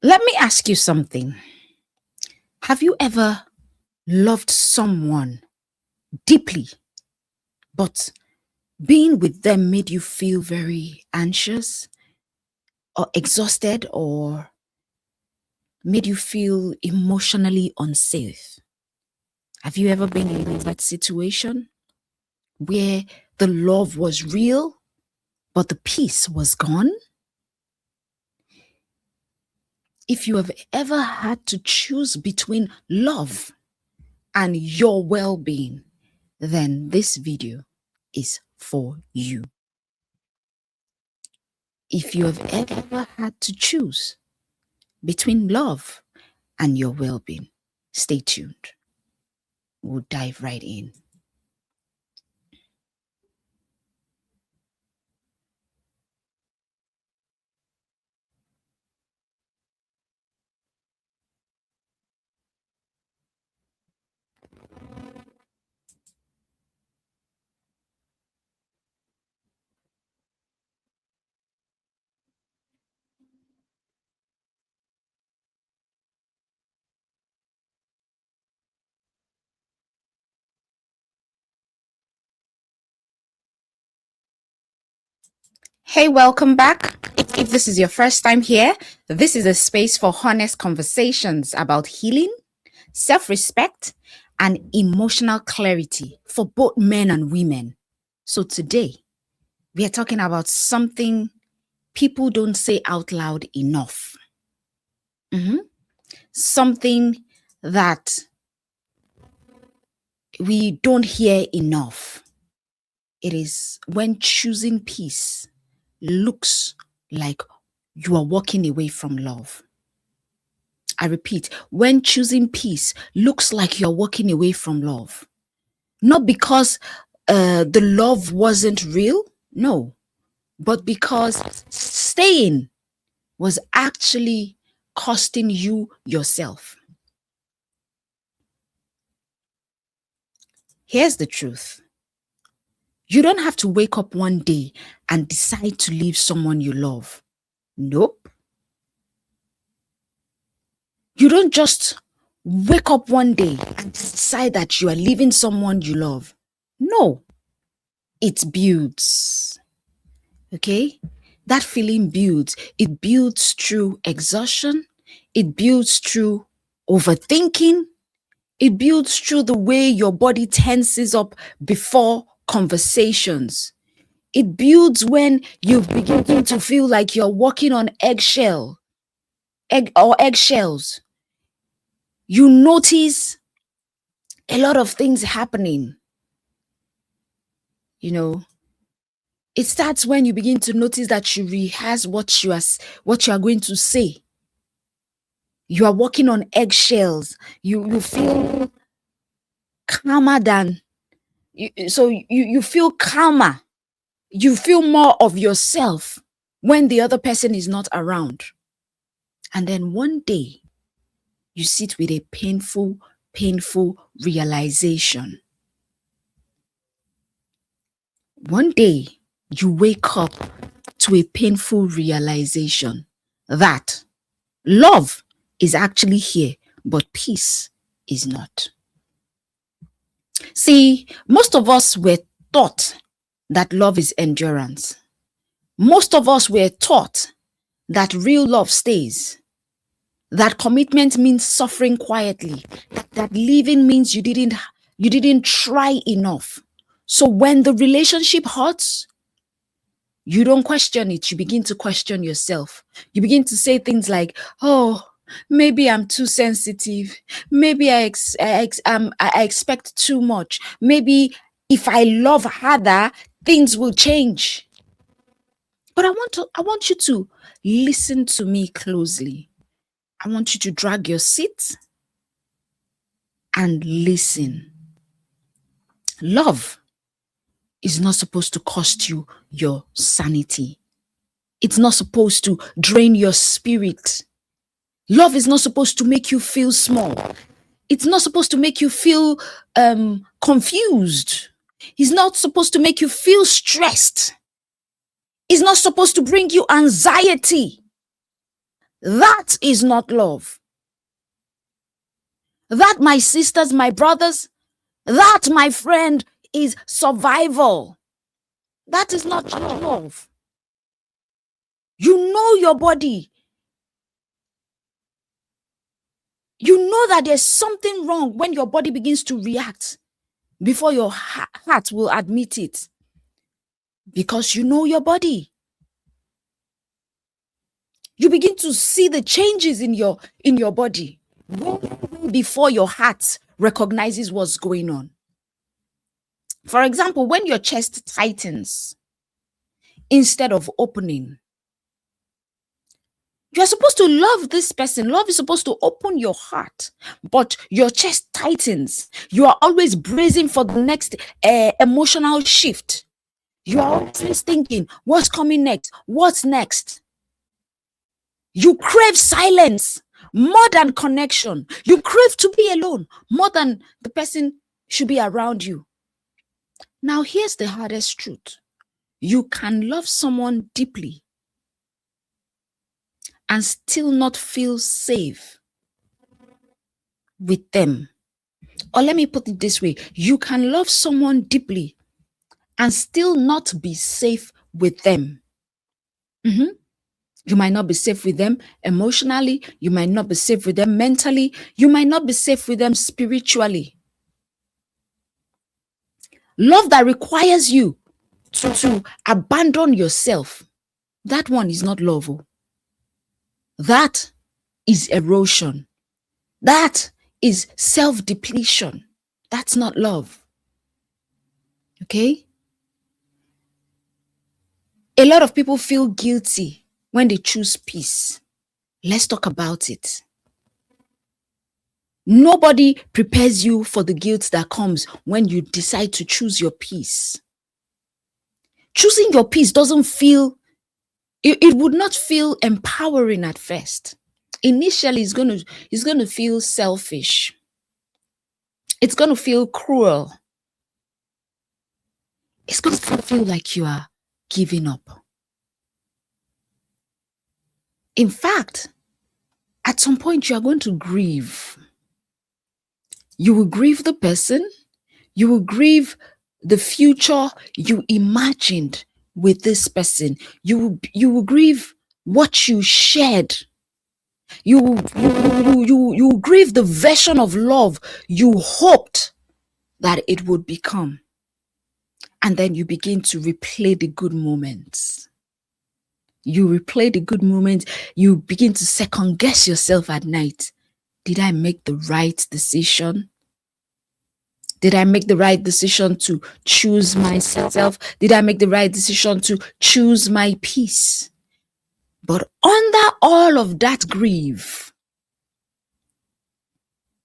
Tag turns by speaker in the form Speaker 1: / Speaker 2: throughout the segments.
Speaker 1: Let me ask you something. Have you ever loved someone deeply, but being with them made you feel very anxious or exhausted or made you feel emotionally unsafe? Have you ever been in that situation where the love was real, but the peace was gone? If you have ever had to choose between love and your well being, then this video is for you. If you have ever had to choose between love and your well being, stay tuned. We'll dive right in. Hey, welcome back. If this is your first time here, this is a space for honest conversations about healing, self respect, and emotional clarity for both men and women. So today, we are talking about something people don't say out loud enough. Mhm. Something that we don't hear enough. It is when choosing peace looks like you are walking away from love. I repeat, when choosing peace looks like you're walking away from love. Not because the love wasn't real, no, but because staying was actually costing you yourself. Here's the truth. You don't have to wake up one day and decide to leave someone you love. Nope. You don't just wake up one day and decide that you are leaving someone you love. No, it builds. Okay? That feeling builds. It builds through exhaustion. It builds through overthinking. It builds through the way your body tenses up before conversations. It builds when you begin to feel like you're walking on eggshells. You notice a lot of things happening. You know, it starts when you begin to notice that you rehearse what you are going to say. You are walking on eggshells. You feel calmer than you feel calmer. You feel more of yourself when the other person is not around. And then one day you sit with a painful realization. One day you wake up to a painful realization that love is actually here, but peace is not. See, most of us were taught that love is endurance. Most of us were taught that real love stays, that commitment means suffering quietly, that living means you didn't try enough. So when the relationship hurts, you don't question it, you begin to question yourself. You begin to say things like, oh, maybe I'm too sensitive. Maybe I expect too much. Maybe if I love harder, things will change. But I want you to listen to me closely. I want you to drag your seat and listen. Love is not supposed to cost you your sanity. It's not supposed to drain your spirit. Love is not supposed to make you feel small. It's not supposed to make you feel confused. It's not supposed to make you feel stressed. It's not supposed to bring you anxiety. That is not love. That, my sisters, my brothers, that, my friend, is survival. That is not love. You know your body. You know that there's something wrong when your body begins to react before your heart will admit it. Because you know your body. You begin to see the changes in your body before your heart recognizes what's going on. For example, when your chest tightens instead of opening, you're supposed to love this person. Love is supposed to open your heart, but your chest tightens. You are always bracing for the next emotional shift. You are always thinking, what's coming next? What's next? You crave silence more than connection. You crave to be alone more than the person should be around you. Now, here's the hardest truth. You can love someone deeply and still not feel safe with them. Or let me put it this way. You can love someone deeply and still not be safe with them. You might not be safe with them emotionally. You might not be safe with them mentally. You might not be safe with them spiritually. Love that requires you to abandon yourself, that one is not love. That is erosion. That is self-depletion. That's not love. Okay? A lot of people feel guilty when they choose peace. Let's talk about it. Nobody prepares you for the guilt that comes when you decide to choose your peace. Choosing your peace doesn't feel, it would not feel empowering at first. Initially, it's going to feel selfish. It's going to feel cruel. It's going to feel like you are giving up. In fact, at some point, you are going to grieve. You will grieve the person. You will grieve the future you imagined with this person. You will grieve what you shared. You will grieve the version of love you hoped that it would become. And then you begin to replay the good moments. You replay the good moments. You begin to second guess yourself at night. Did I make the right decision? Did I make the right decision to choose myself? Did I make the right decision to choose my peace? But under all of that grief,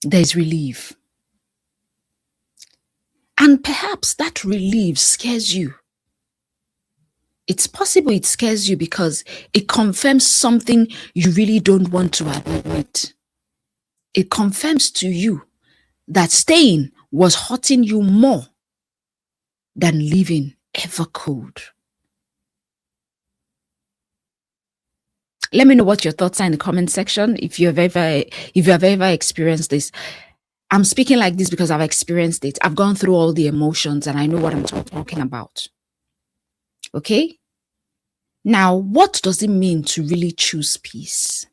Speaker 1: there's relief. And perhaps that relief scares you. It's possible it scares you because it confirms something you really don't want to admit. It confirms to you that staying was hurting you more than living ever could. Let me know what your thoughts are in the comment section if you have ever experienced this. I'm speaking like this because I've experienced it. I've gone through all the emotions and I know what I'm talking about. Okay? Now, what does it mean to really choose peace?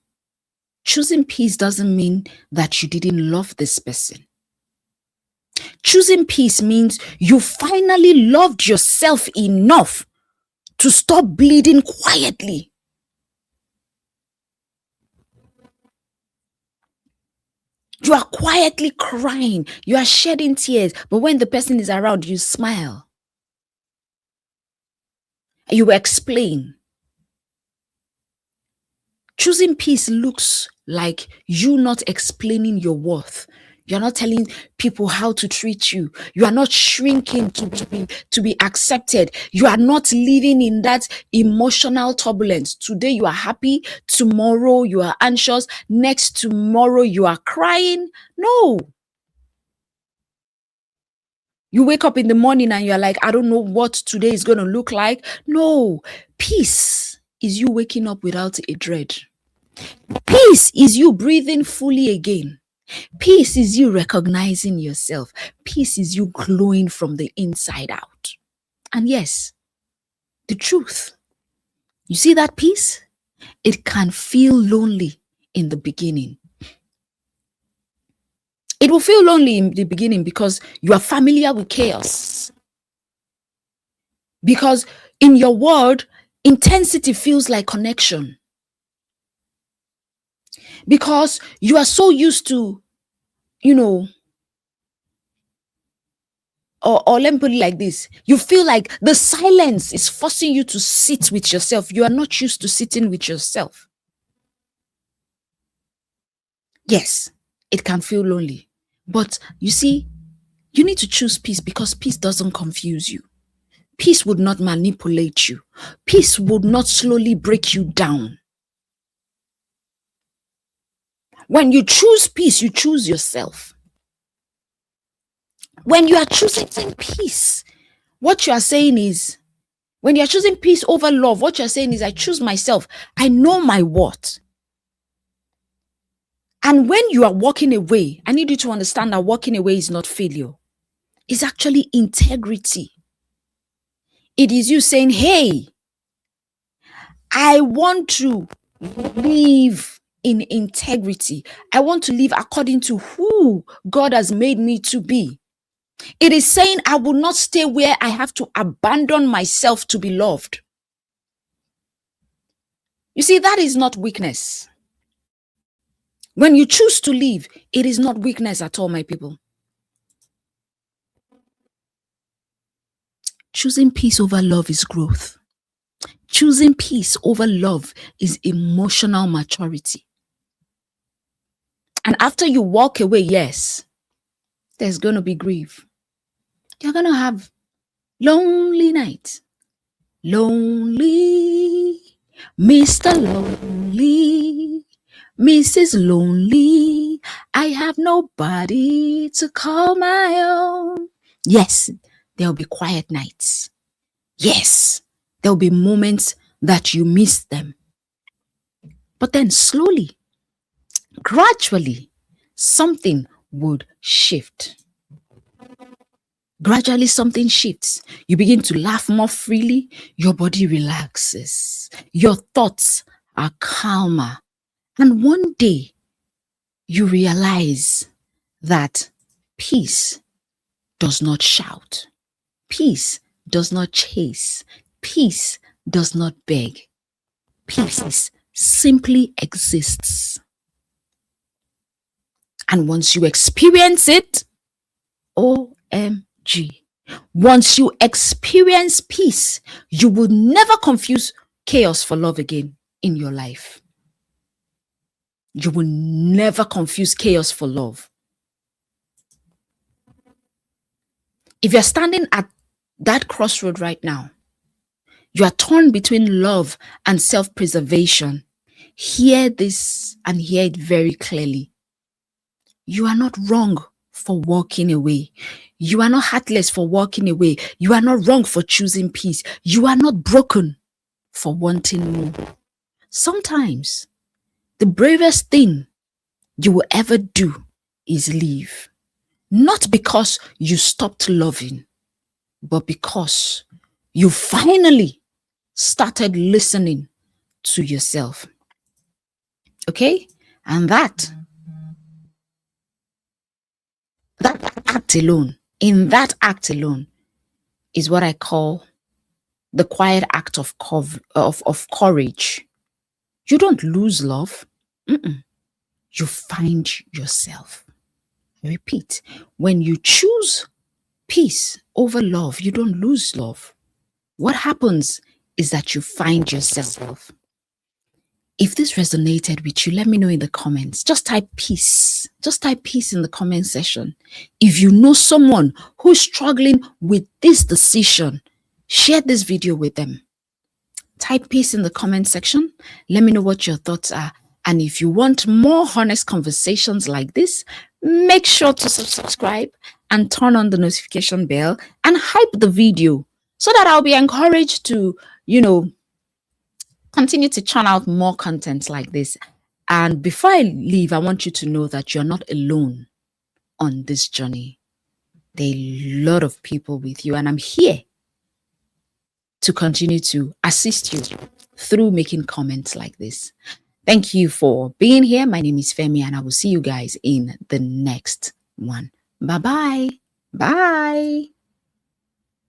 Speaker 1: Choosing peace doesn't mean that you didn't love this person. Choosing peace means you finally loved yourself enough to stop bleeding quietly. You are quietly crying. You are shedding tears. But when the person is around, you smile. You explain. Choosing peace looks like you not explaining your worth. You're not telling people how to treat you. You are not shrinking to be accepted. You are not living in that emotional turbulence. Today you are happy. Tomorrow you are anxious. Next tomorrow you are crying. No. You wake up in the morning and you're like, I don't know what today is going to look like. No. Peace is you waking up without a dread. Peace is you breathing fully again. Peace is you recognizing yourself. Peace is you glowing from the inside out. And yes, the truth. You see that peace? It can feel lonely in the beginning. It will feel lonely in the beginning because you are familiar with chaos. Because in your world, intensity feels like connection. Because you are so used to, or let me put it like this, you feel like the silence is forcing you to sit with yourself. You are not used to sitting with yourself. Yes, it can feel lonely. But you see, you need to choose peace because peace doesn't confuse you. Peace would not manipulate you. Peace would not slowly break you down. When you choose peace, you choose yourself. When you are choosing peace, what you are saying is, when you're choosing peace over love, what you're saying is, I choose myself. I know my worth. And when you are walking away, I need you to understand that walking away is not failure. It's actually integrity. It is you saying, hey, I want to live in integrity. I want to live according to who God has made me to be. It is saying I will not stay where I have to abandon myself to be loved. You see, that is not weakness. When you choose to live, it is not weakness at all, my people. Choosing peace over love is growth. Choosing peace over love is emotional maturity. And after you walk away, yes, there's going to be grief. You're going to have lonely nights. Lonely, Mr. Lonely, Mrs. Lonely, I have nobody to call my own. Yes, there'll be quiet nights. Yes, there'll be moments that you miss them. But then slowly, gradually, something would shift. Gradually, something shifts. You begin to laugh more freely. Your body relaxes. Your thoughts are calmer. And one day, you realize that peace does not shout. Peace does not chase. Peace does not beg. Peace simply exists. And once you experience it, OMG. Once you experience peace, you will never confuse chaos for love again in your life. You will never confuse chaos for love. If you're standing at that crossroad right now, you are torn between love and self-preservation. Hear this and hear it very clearly. You are not wrong for walking away. You are not heartless for walking away. You are not wrong for choosing peace. You are not broken for wanting more. Sometimes the bravest thing you will ever do is leave. Not because you stopped loving, but because you finally started listening to yourself. Okay? And that act alone, in that act alone, is what I call the quiet act of courage. You don't lose love. You find yourself. I repeat, when you choose peace over love, you don't lose love. What happens is that you find yourself. If this resonated with you, let me know in the comments. Just type peace. Just type peace in the comment section. If you know someone who's struggling with this decision, share this video with them. Type peace in the comment section. Let me know what your thoughts are. And if you want more honest conversations like this, make sure to subscribe and turn on the notification bell and hype the video so that I'll be encouraged to, continue to churn out more content like this. And before I leave, I want you to know that you're not alone on this journey. There are a lot of people with you, and I'm here to continue to assist you through making comments like this. Thank you for being here. My name is Femi, and I will see you guys in the next one. Bye-bye. Bye.